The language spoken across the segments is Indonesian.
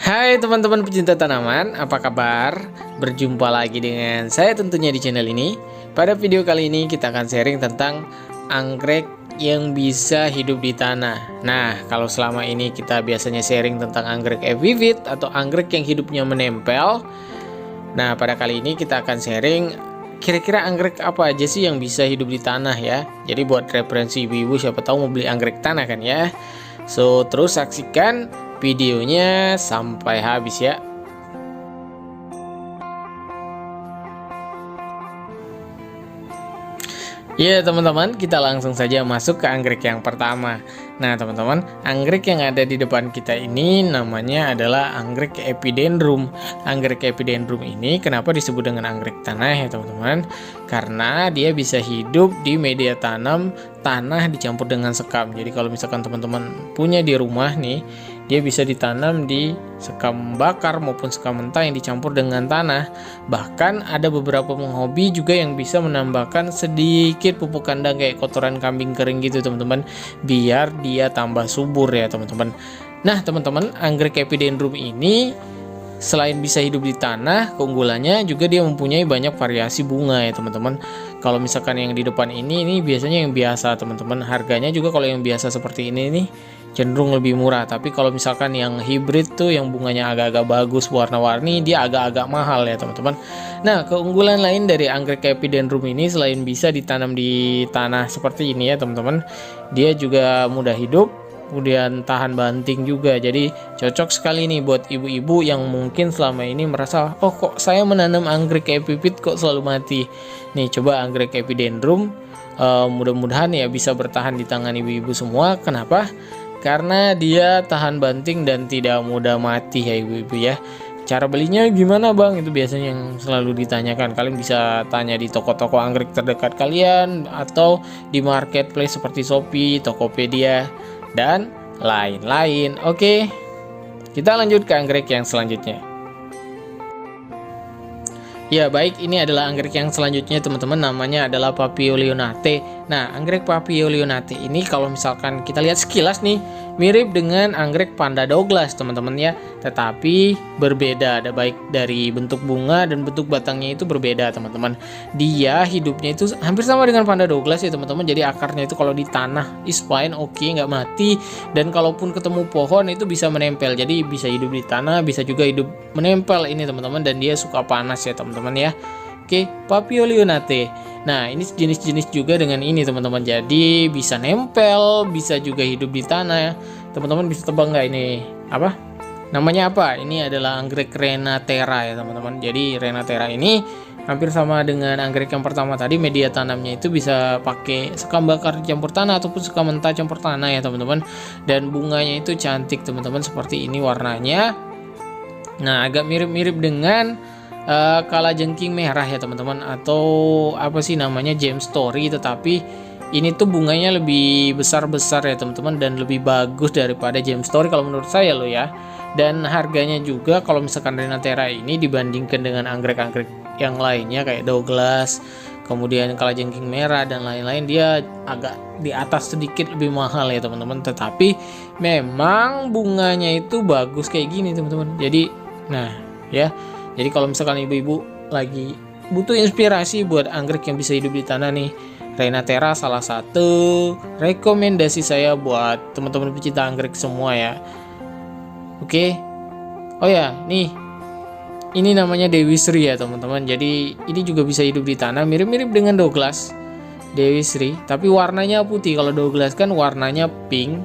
Hai teman-teman pecinta tanaman, apa kabar? Berjumpa lagi dengan saya tentunya di channel ini. Pada video kali ini kita akan sharing tentang anggrek yang bisa hidup di tanah. Nah, kalau selama ini kita biasanya sharing tentang anggrek epiphyt atau anggrek yang hidupnya menempel. Nah, pada kali ini kita akan sharing kira-kira anggrek apa aja sih yang bisa hidup di tanah ya. Jadi buat referensi ibu-ibu siapa tahu mau beli anggrek tanah kan ya. So, terus saksikan videonya sampai habis ya. Ya teman-teman, kita langsung saja masuk ke anggrek yang pertama. Nah teman-teman, anggrek yang ada di depan kita ini namanya adalah anggrek epidendrum. Anggrek epidendrum ini kenapa disebut dengan anggrek tanah ya teman-teman? Karena dia bisa hidup di media tanam tanah dicampur dengan sekam. Jadi kalau misalkan teman-teman punya di rumah nih, dia bisa ditanam di sekam bakar maupun sekam mentah yang dicampur dengan tanah. Bahkan ada beberapa penghobi juga yang bisa menambahkan sedikit pupuk kandang kayak kotoran kambing kering gitu teman-teman, biar dia tambah subur ya teman-teman. Nah teman-teman, anggrek epidendrum ini selain bisa hidup di tanah, keunggulannya juga dia mempunyai banyak variasi bunga ya teman-teman. Kalau misalkan yang di depan ini biasanya yang biasa teman-teman. Harganya juga kalau yang biasa seperti ini nih cenderung lebih murah. Tapi kalau misalkan yang hibrid tuh yang bunganya agak-agak bagus warna-warni, dia agak-agak mahal ya teman-teman. Nah, keunggulan lain dari anggrek epidendrum ini selain bisa ditanam di tanah seperti ini ya teman-teman, dia juga mudah hidup, kemudian tahan banting juga. Jadi cocok sekali nih buat ibu-ibu yang mungkin selama ini merasa, oh kok saya menanam anggrek epiphyt kok selalu mati. Nih coba anggrek epidendrum, mudah-mudahan ya bisa bertahan di tangan ibu-ibu semua. Kenapa? Karena dia tahan banting dan tidak mudah mati ya ibu-ibu ya. Cara belinya gimana bang? Itu biasanya yang selalu ditanyakan. Kalian bisa tanya di toko-toko anggrek terdekat kalian atau di marketplace seperti Shopee, Tokopedia, dan lain-lain. Oke, kita lanjut ke anggrek yang selanjutnya. Ya baik, ini adalah anggrek yang selanjutnya teman-teman, namanya adalah Papilionate. Nah, anggrek Papilionate ini kalau misalkan kita lihat sekilas nih mirip dengan anggrek Panda Douglas teman-teman ya, tetapi berbeda. Ada baik dari bentuk bunga dan bentuk batangnya itu berbeda teman-teman. Dia hidupnya itu hampir sama dengan Panda Douglas ya teman-teman. Jadi akarnya itu kalau di tanah is fine, oke, nggak mati, dan kalaupun ketemu pohon itu bisa menempel. Jadi bisa hidup di tanah, bisa juga hidup menempel ini teman-teman, dan dia suka panas ya teman-teman ya. Oke, Papilionate. Nah, ini jenis-jenis juga dengan ini teman-teman. Jadi bisa nempel, bisa juga hidup di tanah. Teman-teman bisa tebak nggak ini apa? Namanya apa? Ini adalah anggrek Renatera ya teman-teman. Jadi Renatera ini hampir sama dengan anggrek yang pertama tadi. Media tanamnya itu bisa pakai sekam bakar campur tanah ataupun sekam mentah campur tanah ya teman-teman. Dan bunganya itu cantik teman-teman, seperti ini warnanya. Nah, agak mirip-mirip dengan kalajengking merah ya teman-teman, atau apa sih namanya, gem story, tetapi ini tuh bunganya lebih besar-besar ya teman-teman dan lebih bagus daripada gem story kalau menurut saya loh ya. Dan harganya juga kalau misalkan Renatera ini dibandingkan dengan anggrek-anggrek yang lainnya kayak Douglas, kemudian kalajengking merah dan lain-lain, dia agak di atas sedikit lebih mahal ya teman-teman, tetapi memang bunganya itu bagus kayak gini teman-teman. Jadi nah ya, jadi kalau misalkan ibu-ibu lagi butuh inspirasi buat anggrek yang bisa hidup di tanah nih, Renatera salah satu rekomendasi saya buat teman-teman pecinta anggrek semua ya. Oke. Oh ya, nih. Ini namanya Dewi Sri ya teman-teman. Jadi ini juga bisa hidup di tanah, mirip-mirip dengan Douglas, Dewi Sri, tapi warnanya putih. Kalau Douglas kan warnanya pink.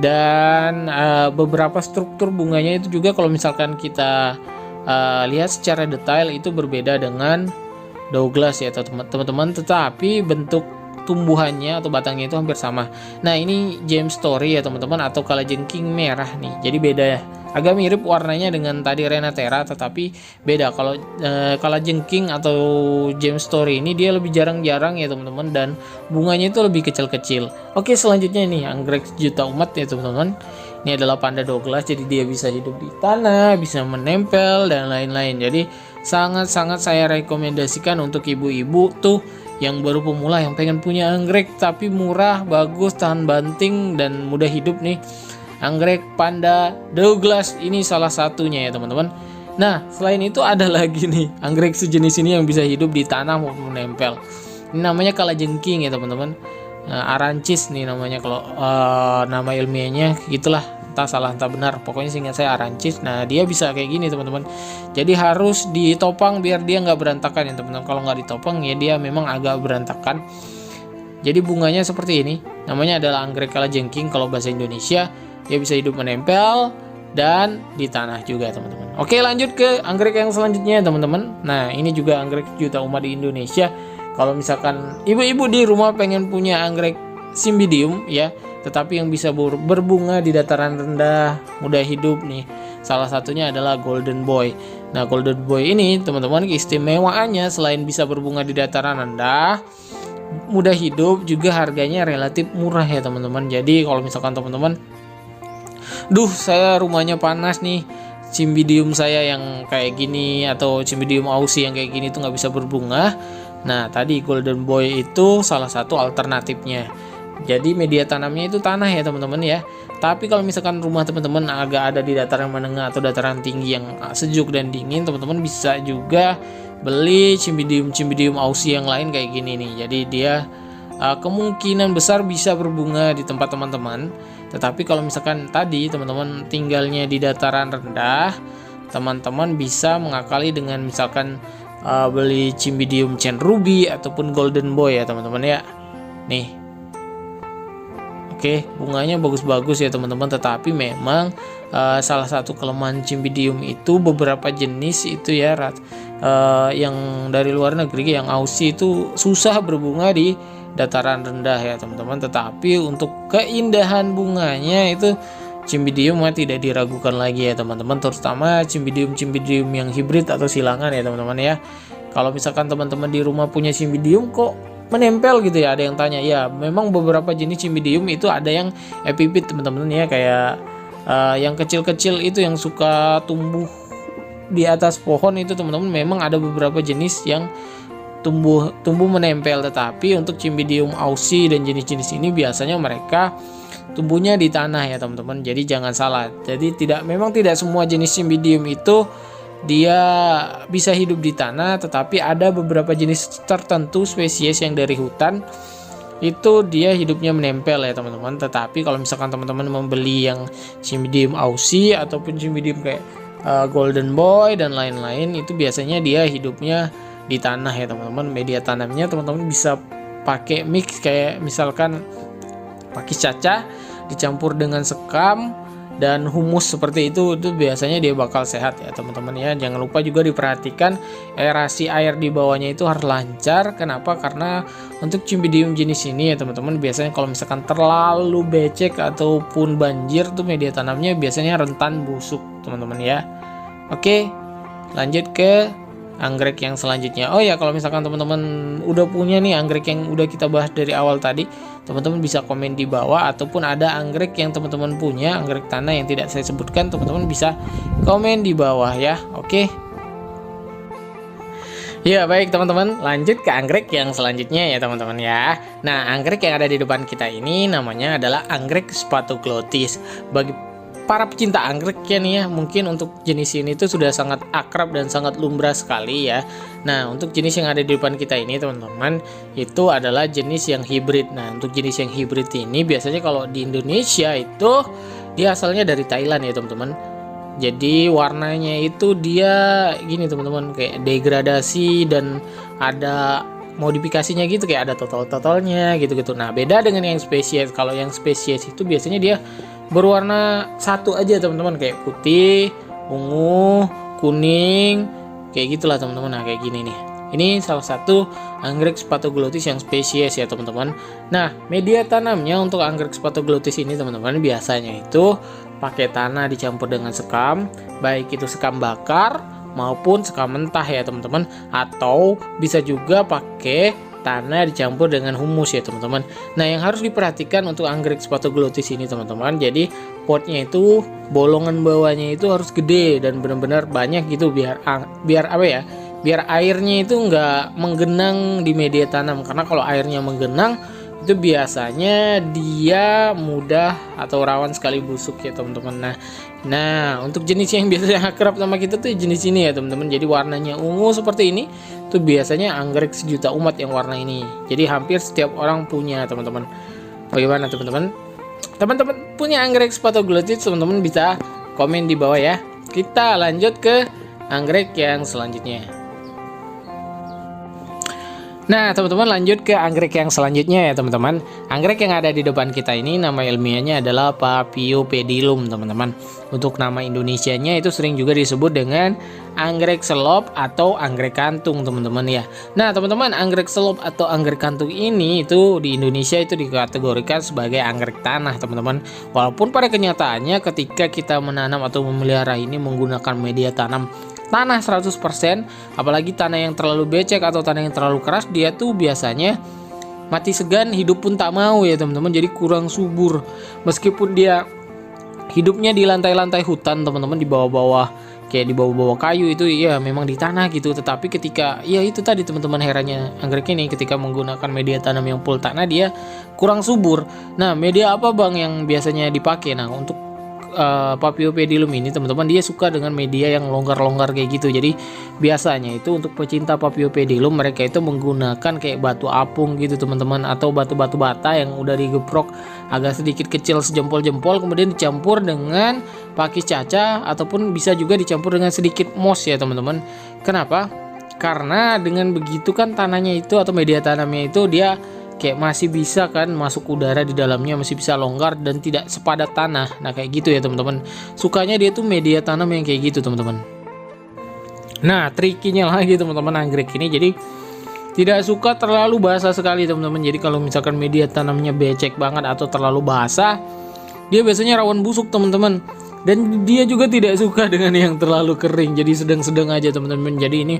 Dan beberapa struktur bunganya itu juga kalau misalkan kita lihat secara detail itu berbeda dengan Douglas ya teman-teman, tetapi bentuk tumbuhannya atau batangnya itu hampir sama. Nah, ini gem story ya teman-teman, atau kalajengking merah nih. Jadi beda ya. Agak mirip warnanya dengan tadi Renatera, tetapi beda. Kalau kalajengking atau gem story ini dia lebih jarang-jarang ya teman-teman, dan bunganya itu lebih kecil-kecil. Oke, selanjutnya nih anggrek sejuta umat ya teman-teman. Ini adalah Panda Douglas, jadi dia bisa hidup di tanah, bisa menempel dan lain-lain. Jadi sangat-sangat saya rekomendasikan untuk ibu-ibu tuh yang baru pemula, yang pengen punya anggrek tapi murah, bagus, tahan banting dan mudah hidup nih. anggrek panda Douglas ini salah satunya ya teman-teman. Nah, selain itu ada lagi nih anggrek sejenis ini yang bisa hidup di tanah maupun menempel. Ini namanya kalajengking ya teman-teman. Arancis nih namanya kalau nama ilmiahnya, gitulah. Entah salah entah benar, pokoknya seingat saya arancis. Nah, dia bisa kayak gini teman-teman. Jadi harus ditopang biar dia nggak berantakan ya teman-teman. Kalau nggak ditopang ya dia memang agak berantakan. Jadi bunganya seperti ini. Namanya adalah anggrek kalajengking kalau bahasa Indonesia. Dia bisa hidup menempel dan di tanah juga teman-teman. Oke, lanjut ke anggrek yang selanjutnya teman-teman. Nah, ini juga anggrek juta umat di Indonesia. Kalau misalkan ibu-ibu di rumah pengen punya anggrek cymbidium ya, tetapi yang bisa berbunga di dataran rendah, mudah hidup nih. Salah satunya adalah golden boy. Nah, golden boy ini teman-teman keistimewaannya selain bisa berbunga di dataran rendah, mudah hidup, juga harganya relatif murah ya teman-teman. Jadi kalau misalkan teman-teman, saya rumahnya panas nih, cymbidium saya yang kayak gini atau cymbidium ausi yang kayak gini tuh nggak bisa berbunga. Nah, tadi golden boy itu salah satu alternatifnya. Jadi media tanamnya itu tanah ya teman-teman ya. Tapi kalau misalkan rumah teman-teman agak ada di dataran menengah atau dataran tinggi yang sejuk dan dingin, teman-teman bisa juga beli cymbidium ausi yang lain kayak gini nih. Jadi dia kemungkinan besar bisa berbunga di tempat teman-teman. Tetapi kalau misalkan tadi teman-teman tinggalnya di dataran rendah, teman-teman bisa mengakali dengan misalkan beli cymbidium chain ruby ataupun golden boy ya teman-teman ya. Nih, oke, bunganya bagus-bagus ya teman-teman. Tetapi memang salah satu kelemahan cymbidium itu beberapa jenis itu ya yang dari luar negeri yang ausi itu susah berbunga di dataran rendah ya teman-teman. Tetapi untuk keindahan bunganya itu cymbidium tidak diragukan lagi ya teman-teman, terutama cymbidium yang hibrid atau silangan ya teman-teman ya. Kalau misalkan teman-teman di rumah punya cymbidium kok menempel gitu ya, ada yang tanya. Ya, memang beberapa jenis cymbidium itu ada yang epipit teman-teman ya, kayak yang kecil-kecil itu yang suka tumbuh di atas pohon itu teman-teman. Memang ada beberapa jenis yang tumbuh menempel, tetapi untuk cymbidium ausi dan jenis-jenis ini biasanya mereka tumbuhnya di tanah ya teman-teman. Jadi jangan salah. Jadi memang tidak semua jenis cymbidium itu dia bisa hidup di tanah, tetapi ada beberapa jenis tertentu spesies yang dari hutan itu dia hidupnya menempel ya teman-teman. Tetapi kalau misalkan teman-teman membeli yang cymbidium ausi ataupun cymbidium kayak golden boy dan lain-lain, itu biasanya dia hidupnya di tanah ya teman-teman. Media tanamnya teman-teman bisa pakai mix, kayak misalkan pakai caca dicampur dengan sekam dan humus seperti itu biasanya dia bakal sehat ya teman-teman ya. Jangan lupa juga diperhatikan aerasi air di bawahnya itu harus lancar. Kenapa? Karena untuk cymbidium jenis ini ya teman-teman, biasanya kalau misalkan terlalu becek ataupun banjir tuh media tanamnya biasanya rentan busuk teman-teman ya. Oke, lanjut ke anggrek yang selanjutnya. Oh ya, kalau misalkan teman-teman udah punya nih anggrek yang udah kita bahas dari awal tadi, teman-teman bisa komen di bawah, ataupun ada anggrek yang teman-teman punya, anggrek tanah yang tidak saya sebutkan, teman-teman bisa komen di bawah ya. Oke. Ya, baik teman-teman, lanjut ke anggrek yang selanjutnya ya teman-teman ya. Nah, anggrek yang ada di depan kita ini namanya adalah anggrek Spatoglotis. Bagi para pecinta anggrek ya nih ya, mungkin untuk jenis ini tuh sudah sangat akrab dan sangat lumrah sekali ya. Nah, untuk jenis yang ada di depan kita ini teman-teman, itu adalah jenis yang hibrid. Nah, untuk jenis yang hibrid ini biasanya kalau di Indonesia itu dia asalnya dari Thailand ya teman-teman. Jadi warnanya itu dia gini teman-teman, kayak degradasi dan ada modifikasinya gitu, kayak ada totol-totolnya gitu-gitu. Nah, beda dengan yang spesies. Kalau yang spesies itu biasanya dia berwarna satu aja teman-teman, kayak putih, ungu, kuning, kayak gitulah teman-teman. Nah, kayak gini nih. Ini salah satu anggrek Spatoglotis yang spesies ya teman-teman. Nah, media tanamnya untuk anggrek Spatoglotis ini teman-teman biasanya itu pakai tanah dicampur dengan sekam, baik itu sekam bakar maupun sekam mentah ya teman-teman, atau bisa juga pakai tanah dicampur dengan humus ya teman-teman. Nah, yang harus diperhatikan untuk anggrek Spatoglotis ini teman-teman, jadi potnya itu bolongan bawahnya itu harus gede dan benar-benar banyak gitu, biar apa ya, biar airnya itu nggak menggenang di media tanam. Karena kalau airnya menggenang itu biasanya dia mudah atau rawan sekali busuk ya teman-teman. Nah untuk jenis yang biasanya akrab sama kita tuh jenis ini ya teman-teman. Jadi warnanya ungu seperti ini tuh biasanya anggrek sejuta umat yang warna ini. Jadi hampir setiap orang punya teman-teman. Bagaimana teman-teman? Teman-teman punya anggrek Spathoglottis, teman-teman bisa komen di bawah ya. Kita lanjut ke anggrek yang selanjutnya. Nah teman-teman lanjut ke anggrek yang selanjutnya ya teman-teman. Anggrek yang ada di depan kita ini nama ilmiahnya adalah Paphiopedilum teman-teman. Untuk nama Indonesianya itu sering juga disebut dengan anggrek selop atau anggrek kantung teman-teman ya. Nah teman-teman, anggrek selop atau anggrek kantung ini itu di Indonesia itu dikategorikan sebagai anggrek tanah teman-teman. Walaupun pada kenyataannya ketika kita menanam atau memelihara ini menggunakan media tanam tanah 100%, apalagi tanah yang terlalu becek atau tanah yang terlalu keras, dia tuh biasanya mati segan, hidup pun tak mau ya teman-teman. Jadi kurang subur. Meskipun dia hidupnya di lantai-lantai hutan teman-teman, di bawah-bawah kayak di bawah-bawah kayu itu ya memang di tanah gitu. Tetapi ketika ya itu tadi teman-teman, herannya anggrek ini ketika menggunakan media tanam yang full tanah dia kurang subur. Nah media apa bang yang biasanya dipakai? Nah untuk Paphiopedilum ini teman-teman, dia suka dengan media yang longgar-longgar kayak gitu. Jadi biasanya itu untuk pecinta Paphiopedilum mereka itu menggunakan kayak batu apung gitu teman-teman, atau batu-batu bata yang udah digeprok agak sedikit kecil sejempol-jempol, kemudian dicampur dengan pakis caca ataupun bisa juga dicampur dengan sedikit moss ya teman-teman. Kenapa? Karena dengan begitu kan tanahnya itu atau media tanamnya itu dia kayak masih bisa kan masuk udara di dalamnya, masih bisa longgar dan tidak sepadat tanah. Nah kayak gitu ya teman-teman, sukanya dia tuh media tanam yang kayak gitu teman-teman. Nah trikinya lagi teman-teman, anggrek ini jadi tidak suka terlalu basah sekali teman-teman. Jadi kalau misalkan media tanamnya becek banget atau terlalu basah, dia biasanya rawan busuk teman-teman. Dan dia juga tidak suka dengan yang terlalu kering, jadi sedang-sedang aja teman-teman. Jadi ini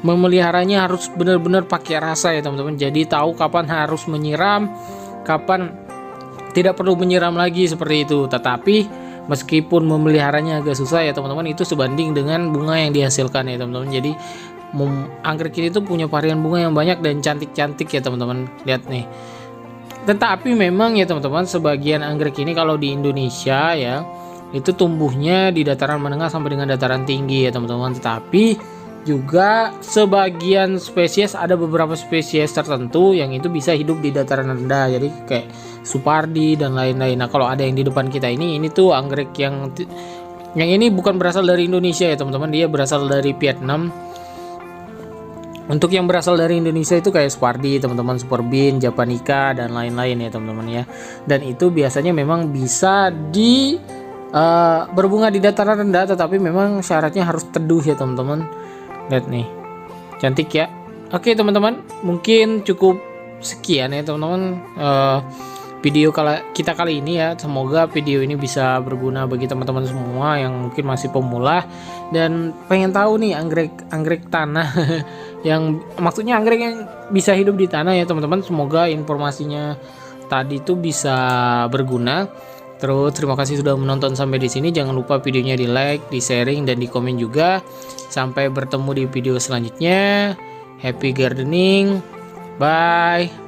memeliharanya harus benar-benar pakai rasa ya teman-teman. Jadi tahu kapan harus menyiram, kapan tidak perlu menyiram lagi seperti itu. Tetapi meskipun memeliharanya agak susah ya teman-teman, itu sebanding dengan bunga yang dihasilkan ya teman-teman. Jadi anggrek ini tuh punya varian bunga yang banyak dan cantik-cantik ya teman-teman. Lihat nih. Tetapi memang ya teman-teman, sebagian anggrek ini kalau di Indonesia ya itu tumbuhnya di dataran menengah sampai dengan dataran tinggi ya teman-teman. Tetapi juga sebagian spesies, ada beberapa spesies tertentu yang itu bisa hidup di dataran rendah, jadi kayak Supardi dan lain-lain. Nah kalau ada yang di depan kita ini tuh anggrek yang ini bukan berasal dari Indonesia ya teman-teman, dia berasal dari Vietnam. Untuk yang berasal dari Indonesia itu kayak Supardi teman-teman, Superbean, Japanica dan lain-lain ya teman-teman ya. Dan itu biasanya memang bisa berbunga di dataran rendah, tetapi memang syaratnya harus teduh ya teman-teman. Lihat nih, cantik ya. Oke teman-teman, mungkin cukup sekian ya teman-teman video kita kali ini ya. Semoga video ini bisa berguna bagi teman-teman semua yang mungkin masih pemula dan pengen tahu nih anggrek tanah yang maksudnya anggrek yang bisa hidup di tanah ya teman-teman. Semoga informasinya tadi itu bisa berguna. Terus terima kasih sudah menonton sampai di sini. Jangan lupa videonya di like, di sharing dan di komen juga. Sampai bertemu di video selanjutnya. Happy gardening. Bye.